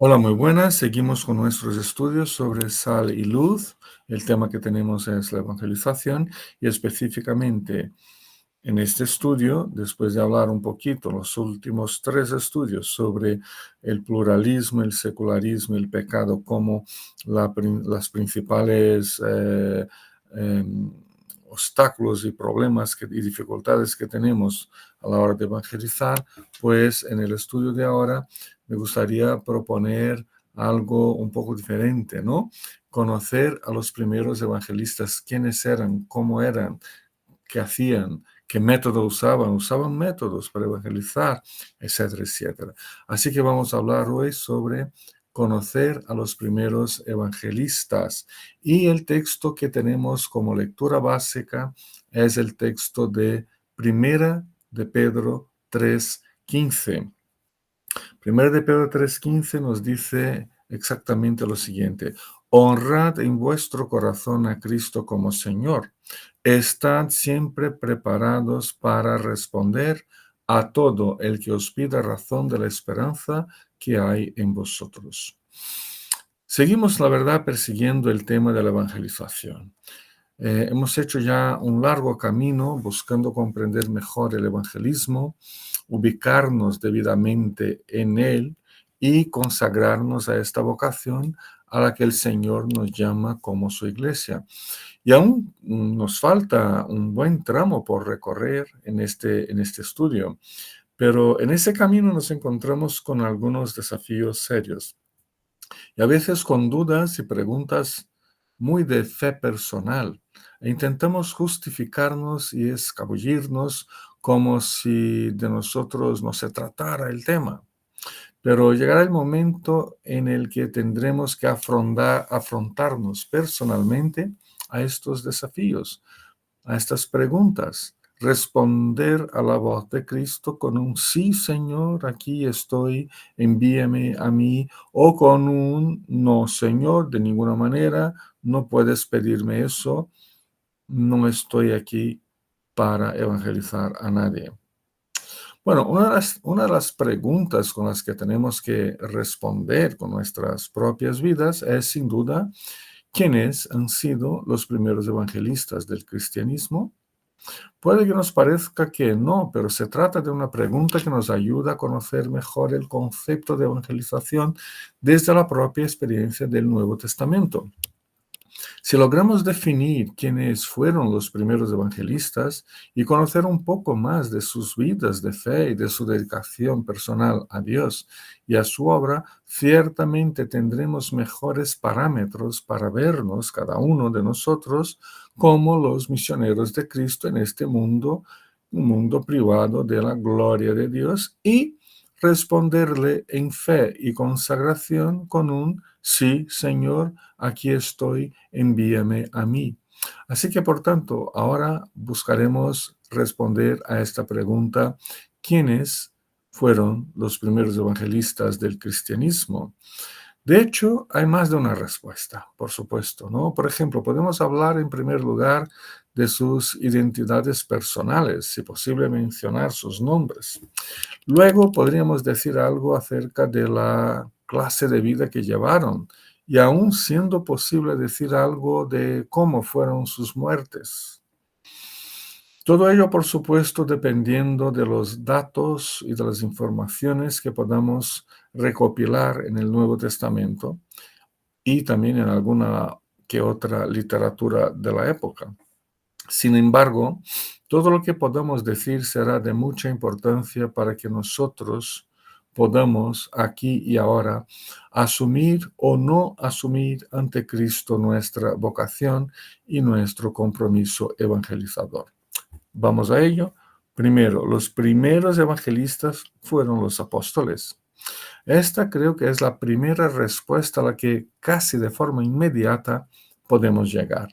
Hola, muy buenas. Seguimos con nuestros estudios sobre sal y luz. El tema que tenemos es la evangelización y específicamente en este estudio, después de hablar un poquito los últimos tres estudios sobre el pluralismo, el secularismo y el pecado como las principales em, obstáculos y problemas y dificultades que tenemos a la hora de evangelizar, pues en el estudio de ahora me gustaría proponer algo un poco diferente, ¿no? Conocer a los primeros evangelistas, quiénes eran, cómo eran, qué hacían, qué método usaban métodos para evangelizar, etcétera, etcétera. Así que vamos a hablar hoy sobre conocer a los primeros evangelistas. Y el texto que tenemos como lectura básica es el texto de Primera de Pedro 3:15. Primera de Pedro 3:15 nos dice exactamente lo siguiente: honrad en vuestro corazón a Cristo como Señor. Estad siempre preparados para responder a todo el que os pida razón de la esperanza que hay en vosotros. Seguimos, la verdad, persiguiendo el tema de la evangelización. Hemos hecho ya un largo camino buscando comprender mejor el evangelismo, ubicarnos debidamente en él y consagrarnos a esta vocación a la que el Señor nos llama como su iglesia. Y aún nos falta un buen tramo por recorrer en este estudio, pero en ese camino nos encontramos con algunos desafíos serios y a veces con dudas y preguntas muy de fe personal. E intentamos justificarnos y escabullirnos como si de nosotros no se tratara el tema. Pero llegará el momento en el que tendremos que afrontarnos personalmente a estos desafíos, a estas preguntas, responder a la voz de Cristo con un sí, Señor, aquí estoy, envíame a mí, o con un no, Señor, de ninguna manera, no puedes pedirme eso, no estoy aquí para evangelizar a nadie. Bueno, una de las preguntas con las que tenemos que responder con nuestras propias vidas es, sin duda, ¿quiénes han sido los primeros evangelistas del cristianismo? Puede que nos parezca que no, pero se trata de una pregunta que nos ayuda a conocer mejor el concepto de evangelización desde la propia experiencia del Nuevo Testamento. Si logramos definir quiénes fueron los primeros evangelistas y conocer un poco más de sus vidas de fe y de su dedicación personal a Dios y a su obra, ciertamente tendremos mejores parámetros para vernos cada uno de nosotros como los misioneros de Cristo en este mundo, un mundo privado de la gloria de Dios, y responderle en fe y consagración con un sí, Señor, aquí estoy, envíame a mí. Así que, por tanto, ahora buscaremos responder a esta pregunta: ¿quiénes fueron los primeros evangelistas del cristianismo? De hecho, hay más de una respuesta, por supuesto, ¿no? Por ejemplo, podemos hablar en primer lugar de sus identidades personales, si posible mencionar sus nombres. Luego podríamos decir algo acerca de la clase de vida que llevaron y aún siendo posible decir algo de cómo fueron sus muertes. Todo ello, por supuesto, dependiendo de los datos y de las informaciones que podamos recopilar en el Nuevo Testamento y también en alguna que otra literatura de la época. Sin embargo, todo lo que podamos decir será de mucha importancia para que nosotros podamos aquí y ahora asumir o no asumir ante Cristo nuestra vocación y nuestro compromiso evangelizador. Vamos a ello. Primero, los primeros evangelistas fueron los apóstoles. Esta creo que es la primera respuesta a la que casi de forma inmediata podemos llegar.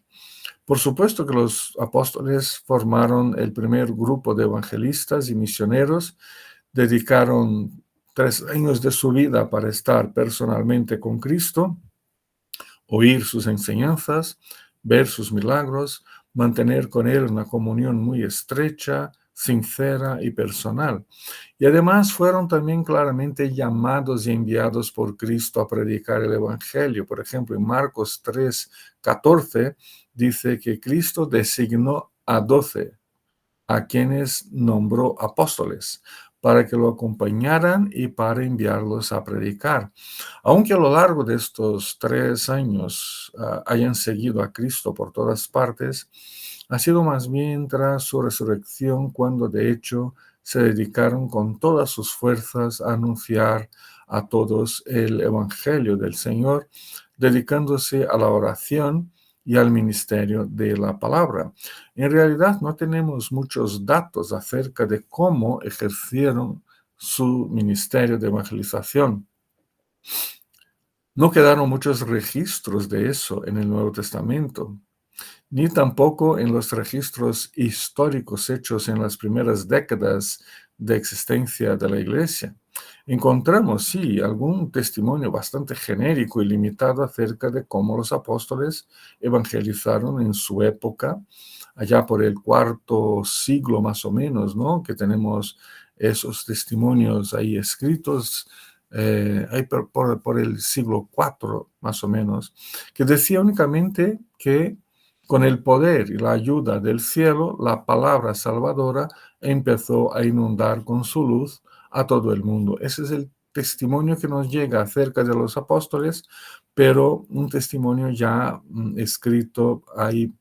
Por supuesto que los apóstoles formaron el primer grupo de evangelistas y misioneros, dedicaron 3 años de su vida para estar personalmente con Cristo, oír sus enseñanzas, ver sus milagros, mantener con Él una comunión muy estrecha, sincera y personal. Y además fueron también claramente llamados y enviados por Cristo a predicar el Evangelio. Por ejemplo, en Marcos 3:14 dice que Cristo designó a 12, a quienes nombró apóstoles, para que lo acompañaran y para enviarlos a predicar. Aunque a lo largo de estos 3 años hayan seguido a Cristo por todas partes, ha sido más bien tras su resurrección cuando de hecho se dedicaron con todas sus fuerzas a anunciar a todos el Evangelio del Señor, dedicándose a la oración y al ministerio de la palabra. En realidad no tenemos muchos datos acerca de cómo ejercieron su ministerio de evangelización. No quedaron muchos registros de eso en el Nuevo Testamento, ni tampoco en los registros históricos hechos en las primeras décadas de existencia de la Iglesia. Encontramos, sí, algún testimonio bastante genérico y limitado acerca de cómo los apóstoles evangelizaron en su época, allá por el IV siglo más o menos, ¿no? Que tenemos esos testimonios ahí escritos, ahí por el siglo IV más o menos, que decía únicamente que con el poder y la ayuda del cielo, la palabra salvadora empezó a inundar con su luz a todo el mundo. Ese es el testimonio que nos llega acerca de los apóstoles, pero un testimonio ya escrito ahí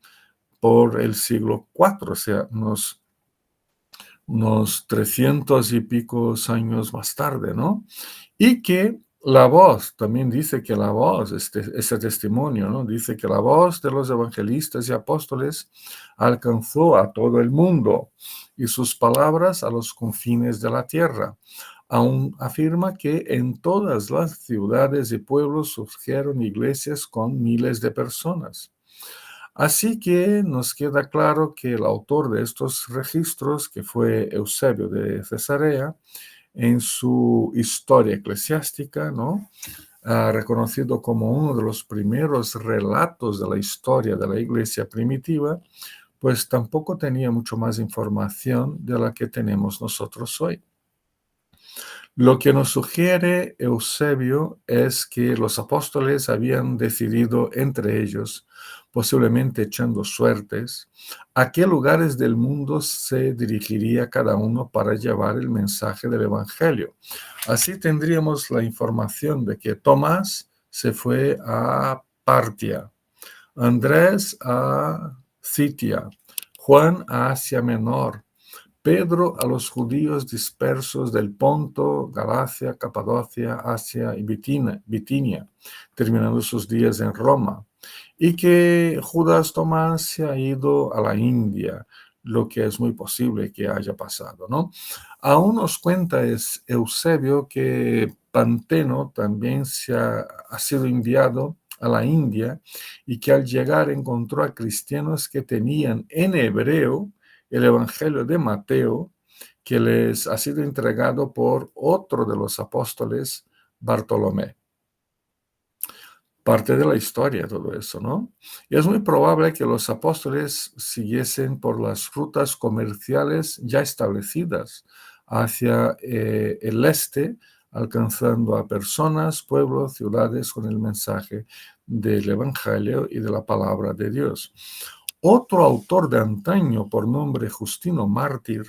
por el siglo IV, o sea, unos 300 y pico años más tarde, ¿no? Y que la voz, también dice que la voz, ese testimonio, ¿no? Dice que la voz de los evangelistas y apóstoles alcanzó a todo el mundo y sus palabras a los confines de la tierra. Aún afirma que en todas las ciudades y pueblos surgieron iglesias con miles de personas. Así que nos queda claro que el autor de estos registros, que fue Eusebio de Cesarea, en su historia eclesiástica, ¿no? Reconocido como uno de los primeros relatos de la historia de la iglesia primitiva, pues tampoco tenía mucho más información de la que tenemos nosotros hoy. Lo que nos sugiere Eusebio es que los apóstoles habían decidido entre ellos, posiblemente echando suertes, a qué lugares del mundo se dirigiría cada uno para llevar el mensaje del Evangelio. Así tendríamos la información de que Tomás se fue a Partia, Andrés a Citia, Juan a Asia Menor, Pedro a los judíos dispersos del Ponto, Galacia, Capadocia, Asia y Bitinia, terminando sus días en Roma, y que Judas Tomás se ha ido a la India, lo que es muy posible que haya pasado, ¿no? Aún nos cuenta Eusebio que Panteno también ha sido enviado a la India y que al llegar encontró a cristianos que tenían en hebreo el Evangelio de Mateo, que les ha sido entregado por otro de los apóstoles, Bartolomé. Parte de la historia todo eso, ¿no? Y es muy probable que los apóstoles siguiesen por las rutas comerciales ya establecidas hacia el este, alcanzando a personas, pueblos, ciudades con el mensaje del Evangelio y de la palabra de Dios. Otro autor de antaño, por nombre Justino Mártir,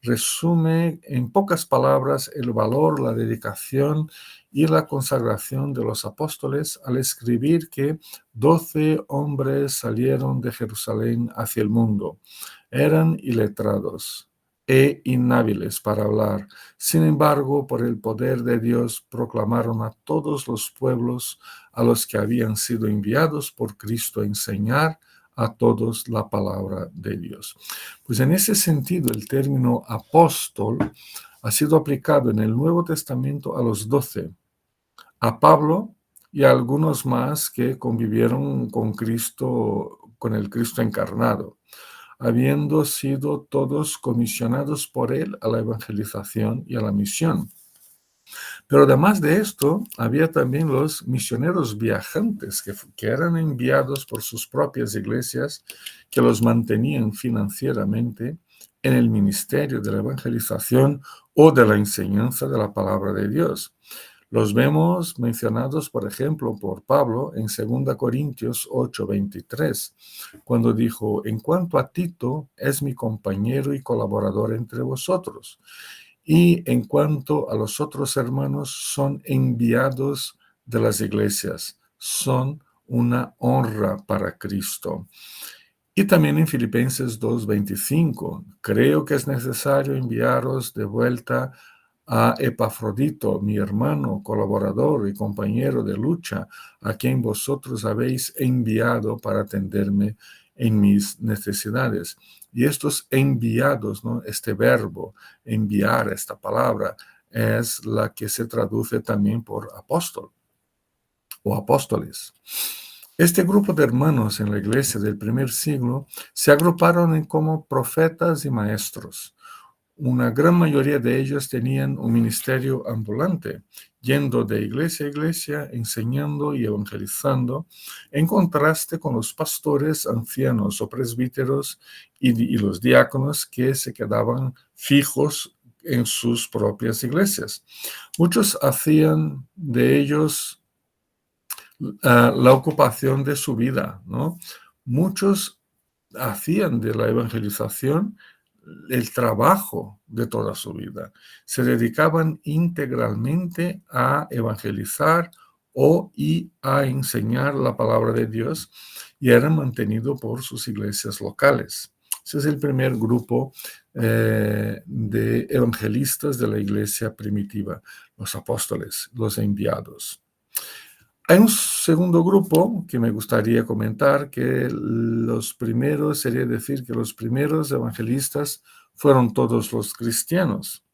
resume en pocas palabras el valor, la dedicación y la consagración de los apóstoles al escribir que 12 hombres salieron de Jerusalén hacia el mundo. Eran iletrados e inhábiles para hablar. Sin embargo, por el poder de Dios proclamaron a todos los pueblos a los que habían sido enviados por Cristo a enseñar a todos la palabra de Dios. Pues en ese sentido, el término apóstol ha sido aplicado en el Nuevo Testamento a los 12, a Pablo y a algunos más que convivieron con Cristo, con el Cristo encarnado, habiendo sido todos comisionados por él a la evangelización y a la misión. Pero además de esto, había también los misioneros viajantes que eran enviados por sus propias iglesias, que los mantenían financieramente, en el ministerio de la evangelización o de la enseñanza de la palabra de Dios. Los vemos mencionados, por ejemplo, por Pablo en 2 Corintios 8:23, cuando dijo: en cuanto a Tito, es mi compañero y colaborador entre vosotros, y en cuanto a los otros hermanos, son enviados de las iglesias, son una honra para Cristo. Y también en Filipenses 2:25, creo que es necesario enviaros de vuelta a Epafrodito, mi hermano, colaborador y compañero de lucha, a quien vosotros habéis enviado para atenderme en mis necesidades. Y estos enviados, ¿no? Este verbo, enviar, esta palabra, es la que se traduce también por apóstol o apóstoles. Este grupo de hermanos en la iglesia del primer siglo se agruparon en como profetas y maestros. Una gran mayoría de ellos tenían un ministerio ambulante, yendo de iglesia a iglesia, enseñando y evangelizando, en contraste con los pastores, ancianos o presbíteros y los diáconos que se quedaban fijos en sus propias iglesias. Muchos hacían de ellos la ocupación de su vida, ¿no? Muchos hacían de la evangelización el trabajo de toda su vida. Se dedicaban integralmente a evangelizar y a enseñar la palabra de Dios, y eran mantenidos por sus iglesias locales. Ese es el primer grupo de evangelistas de la iglesia primitiva, los apóstoles, los enviados. Hay un segundo grupo que me gustaría comentar, que los primeros, sería decir que los primeros evangelistas fueron todos los cristianos.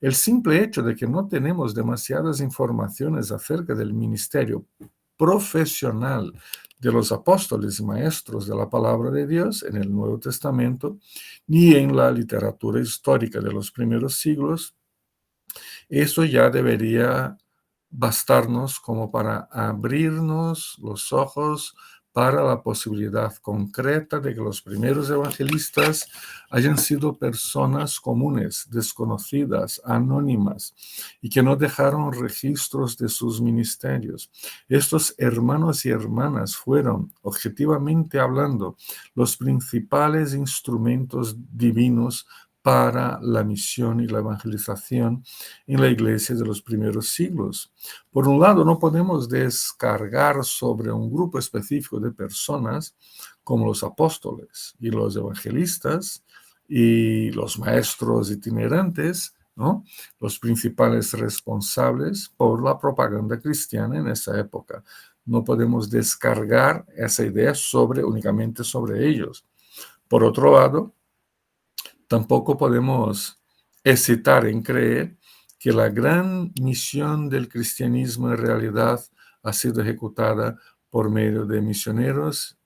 El simple hecho de que no tenemos demasiadas informaciones acerca del ministerio profesional de los apóstoles y maestros de la palabra de Dios en el Nuevo Testamento, ni en la literatura histórica de los primeros siglos, eso ya debería bastarnos como para abrirnos los ojos para la posibilidad concreta de que los primeros evangelistas hayan sido personas comunes, desconocidas, anónimas, y que no dejaron registros de sus ministerios. Estos hermanos y hermanas fueron, objetivamente hablando, los principales instrumentos divinos para la misión y la evangelización en la iglesia de los primeros siglos. Por un lado, no podemos descargar sobre un grupo específico de personas como los apóstoles y los evangelistas y los maestros itinerantes, ¿no? Los principales responsables por la propaganda cristiana en esa época. No podemos descargar esa idea únicamente sobre ellos. Por otro lado, tampoco podemos hesitar en creer que la gran misión del cristianismo en realidad ha sido ejecutada por medio de misioneros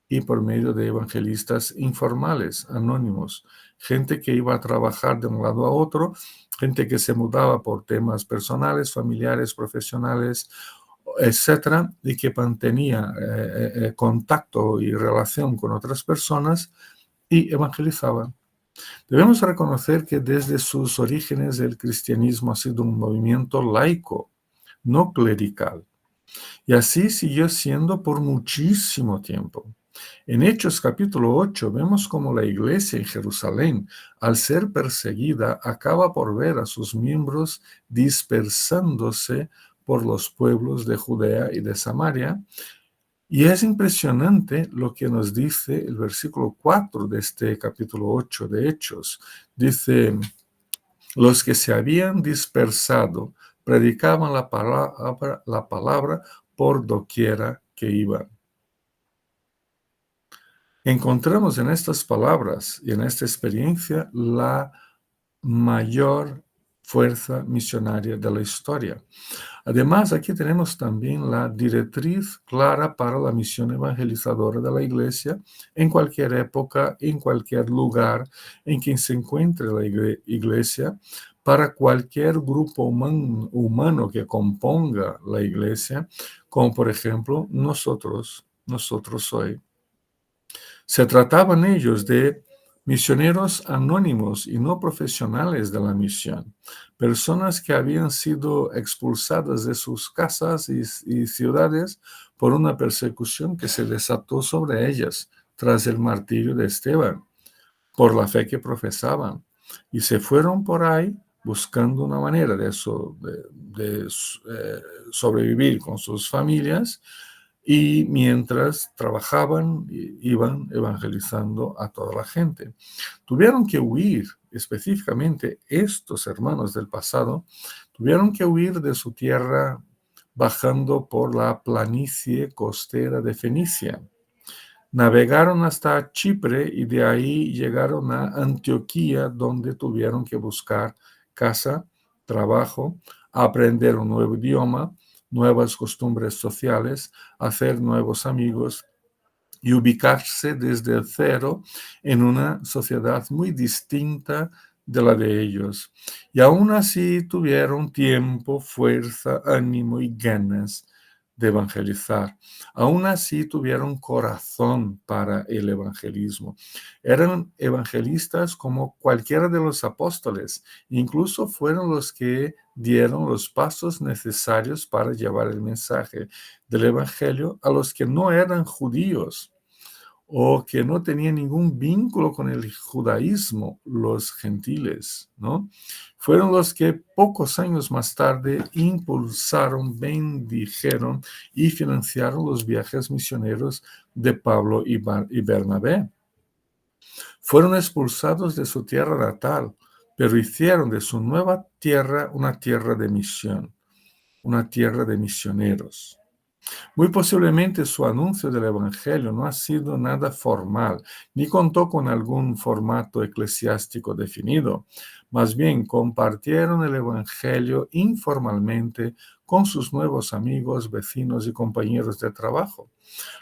y por medio de evangelistas informales, anónimos, gente que iba a trabajar de un lado a otro, gente que se mudaba por temas personales, familiares, profesionales, etcétera, y que mantenía contacto y relación con otras personas y evangelizaban. Debemos reconocer que desde sus orígenes el cristianismo ha sido un movimiento laico, no clerical, y así siguió siendo por muchísimo tiempo. En Hechos capítulo 8 vemos cómo la iglesia en Jerusalén, al ser perseguida, acaba por ver a sus miembros dispersándose por los pueblos de Judea y de Samaria. Y es impresionante lo que nos dice el versículo 4 de este capítulo 8 de Hechos. Dice: los que se habían dispersado predicaban la palabra por doquiera que iban. Encontramos en estas palabras y en esta experiencia la mayor fuerza misionaria de la historia. Además, aquí tenemos también la directriz clara para la misión evangelizadora de la iglesia en cualquier época, en cualquier lugar en que se encuentre la iglesia, para cualquier grupo humano que componga la iglesia, como por ejemplo nosotros hoy. Se trataban ellos de Misioneros anónimos y no profesionales de la misión, personas que habían sido expulsadas de sus casas y ciudades por una persecución que se desató sobre ellas tras el martirio de Esteban, por la fe que profesaban. Y se fueron por ahí buscando una manera de sobrevivir con sus familias y mientras trabajaban, iban evangelizando a toda la gente. Tuvieron que huir, específicamente estos hermanos del pasado, tuvieron que huir de su tierra bajando por la planicie costera de Fenicia. Navegaron hasta Chipre y de ahí llegaron a Antioquía, donde tuvieron que buscar casa, trabajo, aprender un nuevo idioma, nuevas costumbres sociales, hacer nuevos amigos y ubicarse desde cero en una sociedad muy distinta de la de ellos. Y aún así tuvieron tiempo, fuerza, ánimo y ganas de evangelizar. Aún así tuvieron corazón para el evangelismo. Eran evangelistas como cualquiera de los apóstoles. Incluso fueron los que dieron los pasos necesarios para llevar el mensaje del evangelio a los que no eran judíos o que no tenían ningún vínculo con el judaísmo, los gentiles, ¿no? Fueron los que pocos años más tarde impulsaron, bendijeron y financiaron los viajes misioneros de Pablo y Bernabé. Fueron expulsados de su tierra natal, pero hicieron de su nueva tierra una tierra de misión, una tierra de misioneros. Muy posiblemente su anuncio del Evangelio no ha sido nada formal, ni contó con algún formato eclesiástico definido. Más bien, compartieron el Evangelio informalmente con sus nuevos amigos, vecinos y compañeros de trabajo.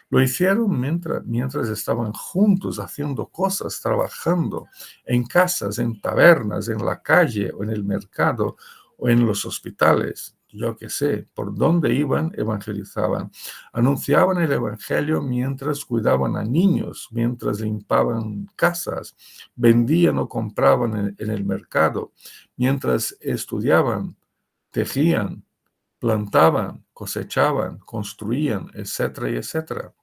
Lo hicieron mientras estaban juntos haciendo cosas, trabajando en casas, en tabernas, en la calle o en el mercado o en los hospitales. Yo qué sé, por dónde iban, evangelizaban. Anunciaban el evangelio mientras cuidaban a niños, mientras limpiaban casas, vendían o compraban en el mercado, mientras estudiaban, tejían, plantaban, cosechaban, construían, etcétera, y etcétera.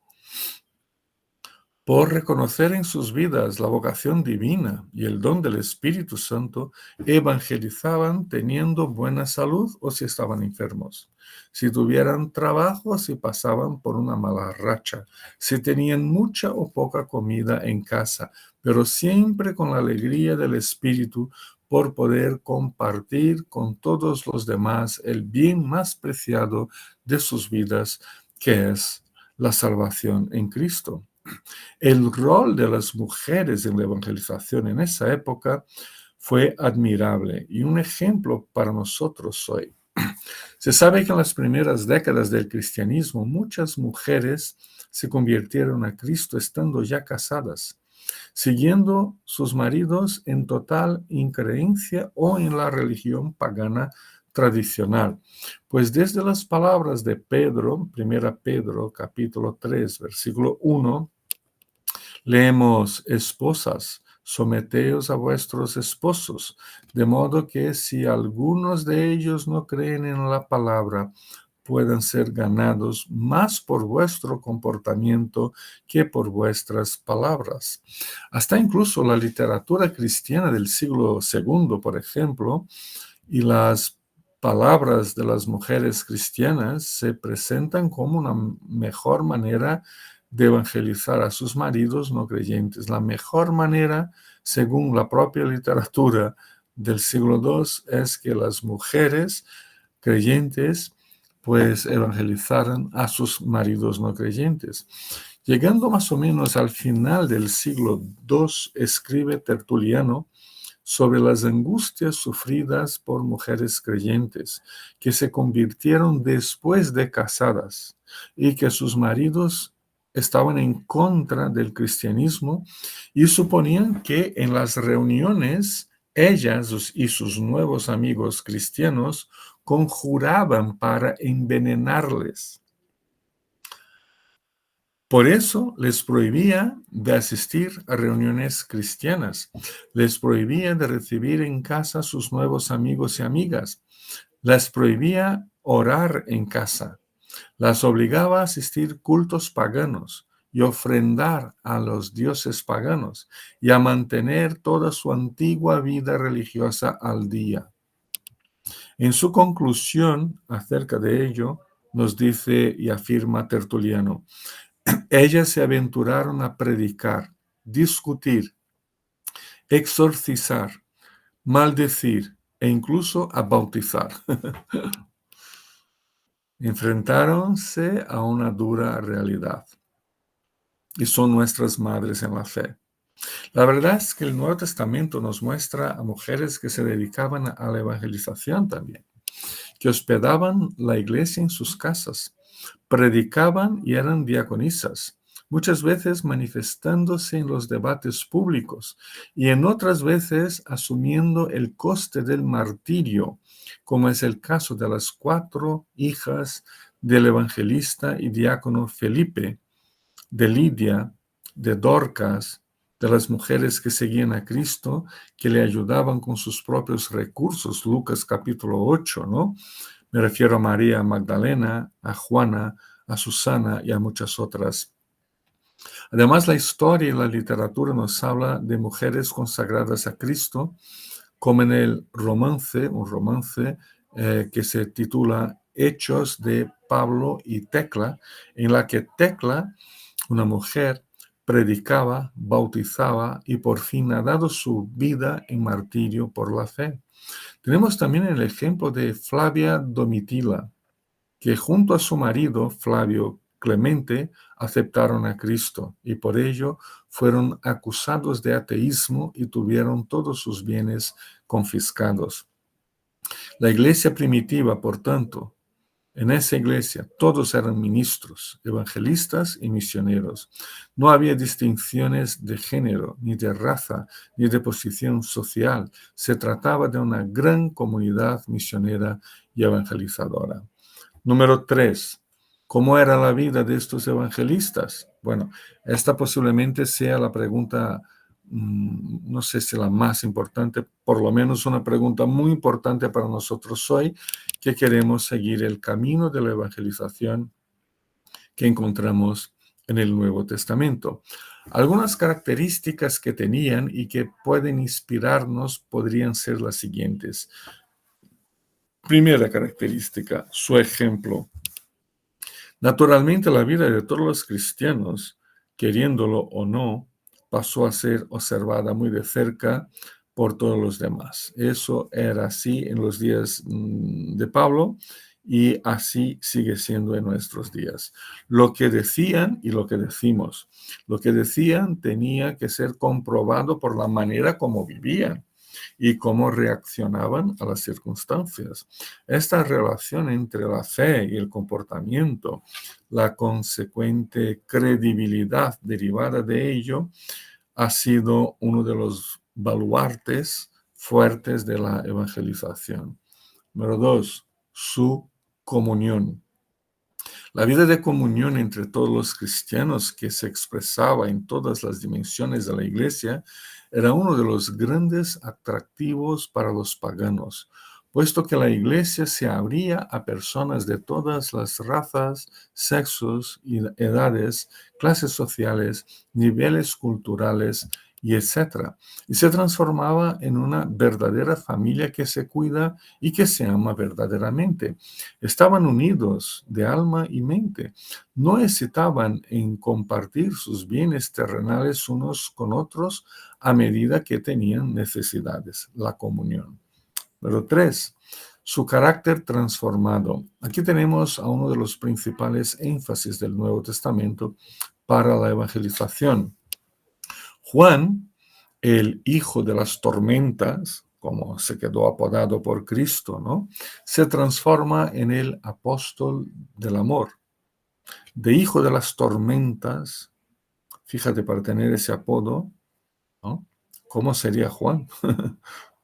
Por reconocer en sus vidas la vocación divina y el don del Espíritu Santo, evangelizaban teniendo buena salud o si estaban enfermos, si tuvieran trabajo, si pasaban por una mala racha, si tenían mucha o poca comida en casa, pero siempre con la alegría del Espíritu por poder compartir con todos los demás el bien más preciado de sus vidas, que es la salvación en Cristo. El rol de las mujeres en la evangelización en esa época fue admirable y un ejemplo para nosotros hoy. Se sabe que en las primeras décadas del cristianismo muchas mujeres se convirtieron a Cristo estando ya casadas, siguiendo sus maridos en total increencia o en la religión pagana tradicional. Pues desde las palabras de Pedro, 1 Pedro capítulo 3, versículo 1, leemos: esposas, someteos a vuestros esposos, de modo que si algunos de ellos no creen en la palabra, puedan ser ganados más por vuestro comportamiento que por vuestras palabras. Hasta incluso la literatura cristiana del siglo II, por ejemplo, y las palabras de las mujeres cristianas se presentan como una mejor manera de evangelizar a sus maridos no creyentes. La mejor manera, según la propia literatura del siglo II, es que las mujeres creyentes pues evangelizaran a sus maridos no creyentes. Llegando más o menos al final del siglo II, escribe Tertuliano sobre las angustias sufridas por mujeres creyentes que se convirtieron después de casadas y que sus maridos estaban en contra del cristianismo y suponían que en las reuniones ellas y sus nuevos amigos cristianos conjuraban para envenenarles. Por eso les prohibía de asistir a reuniones cristianas, les prohibía de recibir en casa a sus nuevos amigos y amigas, les prohibía orar en casa, las obligaba a asistir cultos paganos y ofrendar a los dioses paganos y a mantener toda su antigua vida religiosa al día. En su conclusión acerca de ello, nos dice y afirma Tertuliano, ellas se aventuraron a predicar, discutir, exorcizar, maldecir e incluso a bautizar. Enfrentáronse a una dura realidad y son nuestras madres en la fe. La verdad es que el Nuevo Testamento nos muestra a mujeres que se dedicaban a la evangelización también, que hospedaban la iglesia en sus casas, predicaban y eran diaconisas, muchas veces manifestándose en los debates públicos y en otras veces asumiendo el coste del martirio, como es el caso de las 4 hijas del evangelista y diácono Felipe, de Lidia, de Dorcas, de las mujeres que seguían a Cristo, que le ayudaban con sus propios recursos, Lucas capítulo 8, ¿no? Me refiero a María Magdalena, a Juana, a Susana y a muchas otras. Además, la historia y la literatura nos habla de mujeres consagradas a Cristo, como en el romance, un romance que se titula Hechos de Pablo y Tecla, en la que Tecla, una mujer, predicaba, bautizaba y por fin ha dado su vida en martirio por la fe. Tenemos también el ejemplo de Flavia Domitila, que junto a su marido, Flavio Clemente, aceptaron a Cristo y por ello fueron acusados de ateísmo y tuvieron todos sus bienes confiscados. La iglesia primitiva, por tanto, en esa iglesia todos eran ministros, evangelistas y misioneros. No había distinciones de género, ni de raza, ni de posición social. Se trataba de una gran comunidad misionera y evangelizadora. Número 3. ¿Cómo era la vida de estos evangelistas? Bueno, esta posiblemente sea la pregunta, no sé si la más importante, por lo menos una pregunta muy importante para nosotros hoy, que queremos seguir el camino de la evangelización que encontramos en el Nuevo Testamento. Algunas características que tenían y que pueden inspirarnos podrían ser las siguientes. Primera característica, su ejemplo. Naturalmente, la vida de todos los cristianos, queriéndolo o no, pasó a ser observada muy de cerca por todos los demás. Eso era así en los días de Pablo y así sigue siendo en nuestros días. Lo que decían y lo que decimos, lo que decían tenía que ser comprobado por la manera como vivían y cómo reaccionaban a las circunstancias. Esta relación entre la fe y el comportamiento, la consecuente credibilidad derivada de ello, ha sido uno de los baluartes fuertes de la evangelización. Número 2, su comunión. La vida de comunión entre todos los cristianos que se expresaba en todas las dimensiones de la iglesia era uno de los grandes atractivos para los paganos, puesto que la iglesia se abría a personas de todas las razas, sexos, edades, clases sociales, niveles culturales y etcétera, y se transformaba en una verdadera familia que se cuida y que se ama verdaderamente. Estaban unidos de alma y mente. No hesitaban en compartir sus bienes terrenales unos con otros a medida que tenían necesidades, la comunión. Número 3, su carácter transformado. Aquí tenemos a uno de los principales énfasis del Nuevo Testamento para la evangelización. Juan, el hijo de las tormentas, como se quedó apodado por Cristo, ¿no? Se transforma en el apóstol del amor. De hijo de las tormentas, fíjate, para tener ese apodo, ¿no? ¿Cómo sería Juan?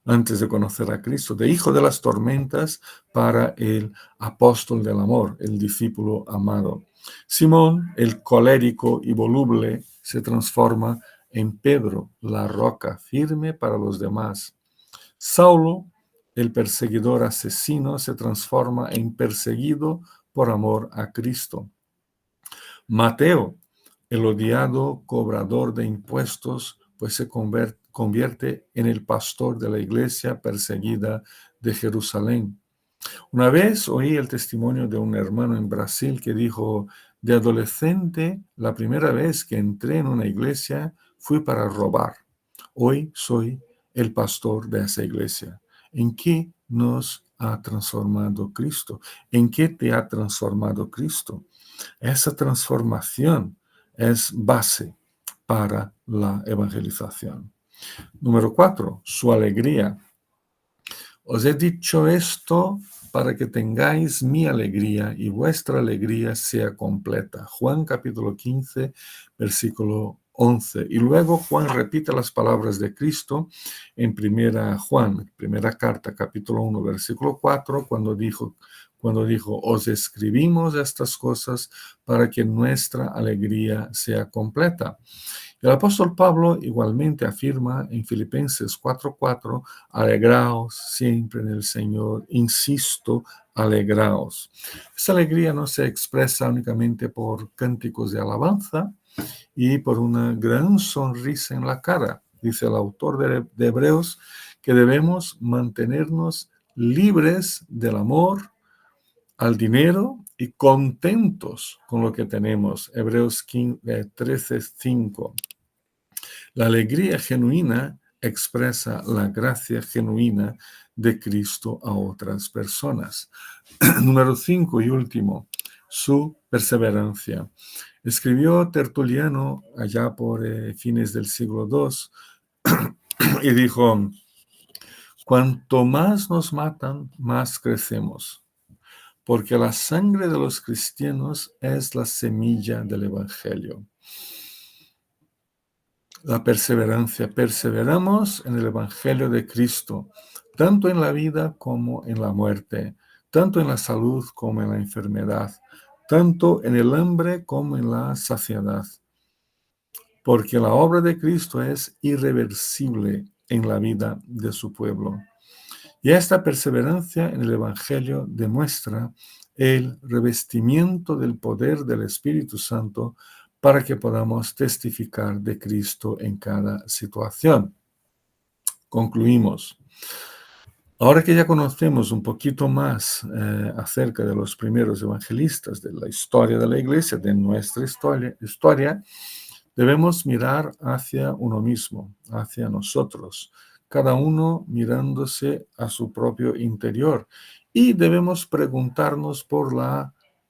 antes de conocer a Cristo, de hijo de las tormentas para el apóstol del amor, el discípulo amado. Simón, el colérico y voluble, se transforma en Pedro, la roca firme para los demás. Saulo, el perseguidor asesino, se transforma en perseguido por amor a Cristo. Mateo, el odiado cobrador de impuestos, pues se convierte en el pastor de la iglesia perseguida de Jerusalén. Una vez oí el testimonio de un hermano en Brasil que dijo: de adolescente, la primera vez que entré en una iglesia fui para robar. Hoy soy el pastor de esa iglesia. ¿En qué nos ha transformado Cristo? ¿En qué te ha transformado Cristo? Esa transformación es base para la evangelización. Número 4, su alegría. Os he dicho esto para que tengáis mi alegría y vuestra alegría sea completa. Juan capítulo 15, versículo 11. Y luego Juan repite las palabras de Cristo en primera carta, capítulo 1, versículo 4, cuando dijo, os escribimos estas cosas para que nuestra alegría sea completa. El apóstol Pablo igualmente afirma en Filipenses 4:4, alegraos siempre en el Señor, insisto, alegraos. Esa alegría no se expresa únicamente por cánticos de alabanza y por una gran sonrisa en la cara. Dice el autor de Hebreos que debemos mantenernos libres del amor al dinero y contentos con lo que tenemos. Hebreos 13:5. La alegría genuina expresa la gracia genuina de Cristo a otras personas. Número 5 y último, su perseverancia. Escribió Tertuliano allá por fines del siglo II y dijo: cuanto más nos matan, más crecemos, porque la sangre de los cristianos es la semilla del Evangelio. La perseverancia. Perseveramos en el Evangelio de Cristo, tanto en la vida como en la muerte, tanto en la salud como en la enfermedad, tanto en el hambre como en la saciedad, porque la obra de Cristo es irreversible en la vida de su pueblo. Y esta perseverancia en el Evangelio demuestra el revestimiento del poder del Espíritu Santo para que podamos testificar de Cristo en cada situación. Concluimos. Ahora que ya conocemos un poquito más acerca de los primeros evangelistas, de la historia de la iglesia, de nuestra historia, debemos mirar hacia uno mismo, hacia nosotros, cada uno mirándose a su propio interior. Y debemos preguntarnos por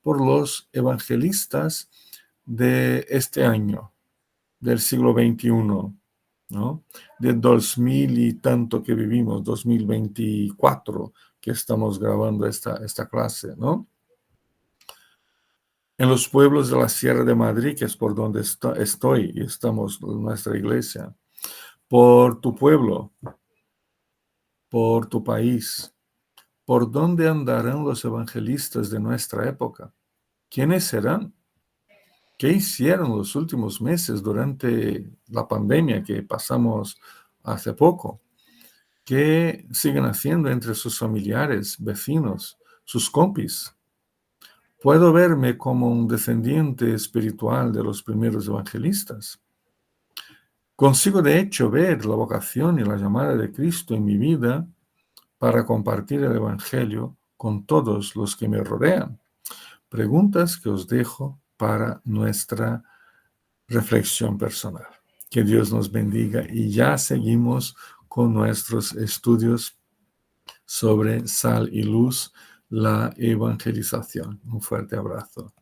los evangelistas de este año, del siglo XXI, ¿no? De 2000 y tanto que vivimos, 2024, que estamos grabando esta clase, ¿no? En los pueblos de la Sierra de Madrid, que es por donde estoy y estamos en nuestra iglesia, por tu pueblo, por tu país, ¿por dónde andarán los evangelistas de nuestra época? ¿Quiénes serán? ¿Qué hicieron los últimos meses durante la pandemia que pasamos hace poco? ¿Qué siguen haciendo entre sus familiares, vecinos, sus compis? ¿Puedo verme como un descendiente espiritual de los primeros evangelistas? Consigo de hecho ver la vocación y la llamada de Cristo en mi vida para compartir el Evangelio con todos los que me rodean. Preguntas que os dejo para nuestra reflexión personal. Que Dios nos bendiga y ya seguimos con nuestros estudios sobre sal y luz, la evangelización. Un fuerte abrazo.